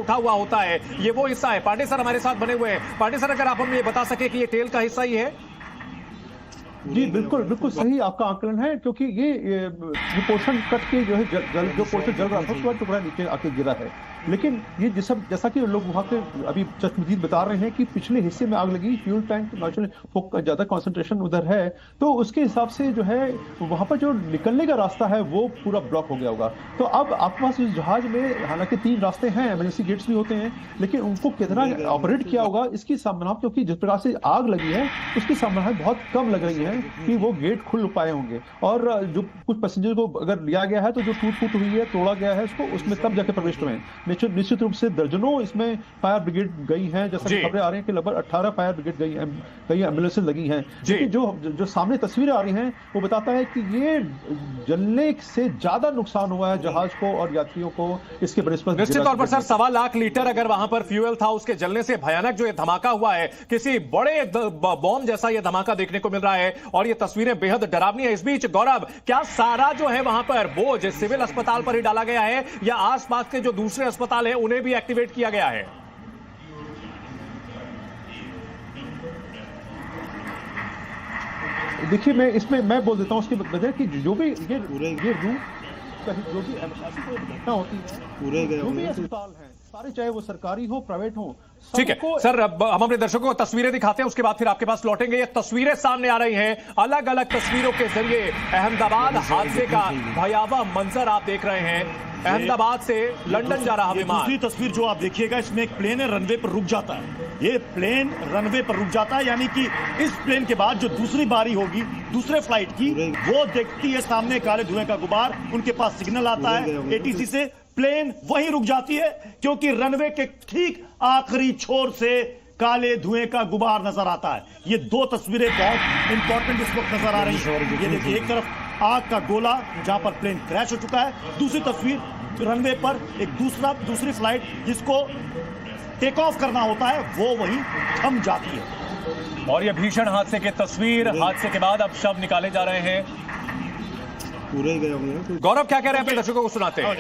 उठा हुआ होता है, ये वो हिस्सा है। पांडे सर हमारे साथ बने हुए हैं। पांडे सर, अगर आप हमें ये बता सके कि ये टेल का हिस्सा ही है? जी बिल्कुल बिल्कुल सही आपका आकलन है, क्योंकि ये पोर्शन कट के जो है जो पोर्शन जल रहा था उसके बाद टुकड़ा नीचे आके गिरा है। लेकिन ये जैसा कि लोग वहाँ के अभी चश्मदीद बता रहे हैं कि पिछले हिस्से में आग लगी, फ्यूल टैंक नेचुरली ज्यादा कंसंट्रेशन उधर है, तो उसके हिसाब से जो है वहाँ पर जो निकलने का रास्ता है वो पूरा ब्लॉक हो गया होगा। तो अब आपके पास इस जहाज में हालांकि 3 रास्ते हैं, इमरजेंसी गेट्स भी होते हैं, लेकिन उनको कितना ऑपरेट किया होगा इसकी संभावना, क्योंकि जिस प्रकार से आग लगी है उसकी संभावना बहुत कम लग रही है कि वो गेट खुल पाए होंगे। और जो कुछ पैसेंजर को अगर लिया गया है तो जो टूट फूट हुई है, तोड़ा गया है उसको, उसमें तब जाके प्रविष्ट हुए। निश्चित रूप से दर्जनों इसमें फायर ब्रिगेड गई हैं, जैसा कि खबरें आ रही हैं कि लगभग 18 फायर ब्रिगेड गई हैं, कई एम्बुलेंसेज लगी हैं। लेकिन जो सामने तस्वीरें आ रही हैं वो बताता है कि ये जलने से ज्यादा नुकसान हुआ है जहाज को और यात्रियों को। इसके बनस्पत निश्चित तौर पर सर 1.25 लाख लीटर अगर वहां पर फ्यूल था, उसके जलने से भयानक जो ये धमाका हुआ है, किसी बड़े बॉम्ब जैसा ये धमाका देखने को मिल रहा है और ये तस्वीरें बेहद डरावनी है। इस बीच गौरव, क्या सारा जो है वहां पर बोझ सिविल अस्पताल पर ही डाला गया है या आसपास के जो दूसरे अस्पताल हैं उन्हें भी एक्टिवेट किया गया है? देखिए मैं बोल देता हूँ उसकी वजह कि जो भी ये रूट जो भी घटना होती है, पूरे जो भी अस्पताल हैं सारे, चाहे वो सरकारी हो प्राइवेट हो। ठीक है सर, अब हम अपने दर्शकों को तस्वीरें दिखाते हैं, उसके बाद फिर आपके पास लौटेंगे। ये तस्वीरें सामने आ रही हैं, अलग अलग तस्वीरों के जरिए अहमदाबाद हादसे का भयावह मंजर आप देख रहे हैं। अहमदाबाद से लंदन जा रहा विमान। दूसरी तस्वीर जो आप देखिएगा, इसमें एक प्लेन है, रनवे पर रुक जाता है। ये प्लेन रनवे पर रुक जाता है, यानी कि इस प्लेन के बाद जो दूसरी बारी होगी दूसरे फ्लाइट की, वो देखती है सामने काले धुएं का गुबार, उनके पास सिग्नल आता है एटीसी से, प्लेन वहीं रुक जाती है क्योंकि रनवे के ठीक आखिरी छोर से काले धुएं का गुबार नजर आता है। ये 2 तस्वीरें बहुत इंपॉर्टेंट इस वक्त नजर आ रही हैं। ये देखिए, एक तरफ आग का गोला जहां पर प्लेन क्रैश हो चुका है, दूसरी तस्वीर रनवे पर एक दूसरी फ्लाइट जिसको टेक ऑफ करना होता है वो वहीं थम जाती है। और ये भीषण हादसे की तस्वीर, हादसे के बाद अब शव निकाले जा रहे हैं। पूरे गए होंगे। गौरव, क्या कह रहे हैं, अपने दर्शकों को सुनाते हैं।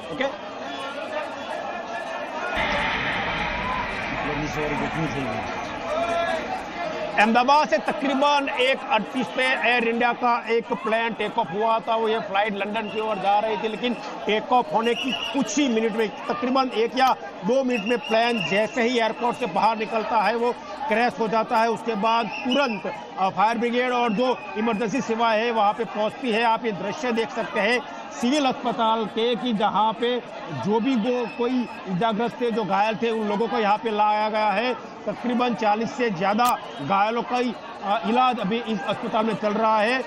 ओके, अहमदाबाद से तकरीबन 1:38 पे एयर इंडिया का एक प्लेन टेक ऑफ हुआ था। वो ये फ्लाइट लंदन की ओर जा रही थी, लेकिन टेक ऑफ होने की कुछ ही मिनट में, तकरीबन 1 या 2 मिनट में प्लेन जैसे ही एयरपोर्ट से बाहर निकलता है वो क्रैश हो जाता है। उसके बाद तुरंत फायर ब्रिगेड और जो इमरजेंसी सेवा है वहाँ पे पहुँचती है। आप ये दृश्य देख सकते हैं सिविल अस्पताल के, कि जहाँ पे जो भी कोई इजाग्रस्त थे, जो घायल थे, उन लोगों को यहाँ पे लाया गया है। तकरीबन 40 से ज़्यादा घायलों का इलाज अभी इस अस्पताल में चल रहा है।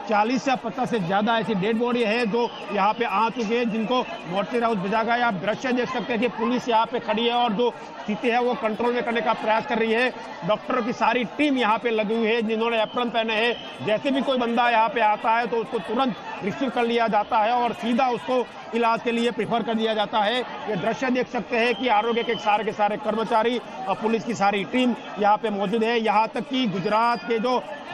40 या 50 से ज़्यादा ऐसी डेड बॉडी है जो यहाँ पे आ चुके हैं, जिनको मोर्चरी हाउस भेजा गया है। आप दृश्य देख सकते हैं कि पुलिस यहाँ पे खड़ी है और जो स्थिति है वो कंट्रोल में करने का प्रयास कर रही है। डॉक्टरों की सारी टीम यहाँ पे लगी हुई है, जिन्होंने एप्रन पहने हैं। जैसे भी कोई बंदा यहाँ पे आता है तो उसको तुरंत रिसीव कर लिया जाता है और सीधा उसको इलाज के लिए प्रेफर कर दिया जाता है। ये दृश्य देख सकते हैं कि आरोग्य के सारे कर्मचारी और पुलिस की सारी टीम यहाँ पे मौजूद है। यहाँ तक कि गुजरात के जो